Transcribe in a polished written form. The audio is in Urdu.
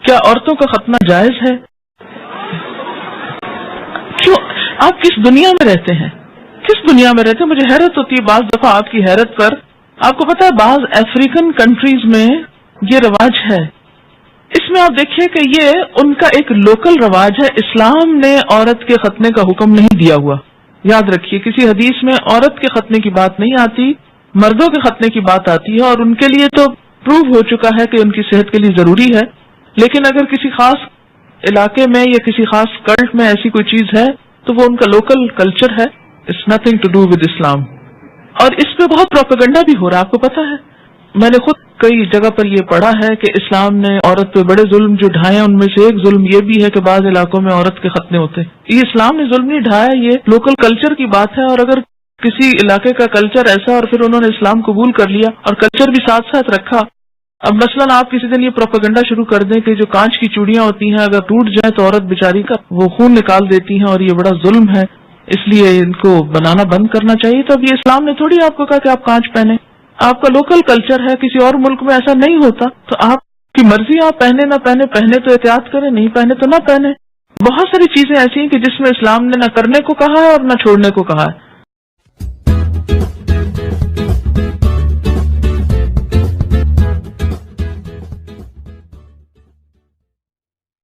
کیا عورتوں کا ختنہ جائز ہے؟ کیوں؟ آپ کس دنیا میں رہتے ہیں؟ کس دنیا میں رہتے ہیں؟ مجھے حیرت ہوتی ہے بعض دفعہ آپ کی حیرت پر. آپ کو پتا ہے بعض افریقن کنٹریز میں یہ رواج ہے. اس میں آپ دیکھیے کہ یہ ان کا ایک لوکل رواج ہے. اسلام نے عورت کے ختنے کا حکم نہیں دیا ہوا. یاد رکھیے کسی حدیث میں عورت کے ختنے کی بات نہیں آتی، مردوں کے ختنے کی بات آتی ہے، اور ان کے لیے تو پروو ہو چکا ہے کہ ان کی صحت کے لیے ضروری ہے. لیکن اگر کسی خاص علاقے میں یا کسی خاص کلٹ میں ایسی کوئی چیز ہے تو وہ ان کا لوکل کلچر ہے. It's nothing to do with Islam. اور اس پہ بہت پروپیگنڈا بھی ہو رہا ہے. آپ کو پتا ہے میں نے خود کئی جگہ پر یہ پڑھا ہے کہ اسلام نے عورت پہ بڑے ظلم جو ڈھائے ان میں سے ایک ظلم یہ بھی ہے کہ بعض علاقوں میں عورت کے ختنے ہوتے ہیں. یہ اسلام نے ظلم نہیں ڈھایا، یہ لوکل کلچر کی بات ہے. اور اگر کسی علاقے کا کلچر ایسا اور پھر انہوں نے اسلام قبول کر لیا اور کلچر بھی ساتھ ساتھ رکھا. اب مثلاً آپ کسی دن یہ پروپیگنڈا شروع کر دیں کہ جو کانچ کی چوڑیاں ہوتی ہیں اگر ٹوٹ جائیں تو عورت بیچاری کا وہ خون نکال دیتی ہیں اور یہ بڑا ظلم ہے، اس لیے ان کو بنانا بند کرنا چاہیے. تو اب یہ اسلام نے تھوڑی آپ کو کہا کہ آپ کانچ پہنیں. آپ کا لوکل کلچر ہے، کسی اور ملک میں ایسا نہیں ہوتا، تو آپ کی مرضی آپ پہنے نہ پہنے. پہنے تو احتیاط کریں، نہیں پہنے تو نہ پہنے. بہت ساری چیزیں ایسی ہیں کہ جس میں اسلام نے نہ کرنے کو کہا ہے اور نہ چھوڑنے کو کہا ہے.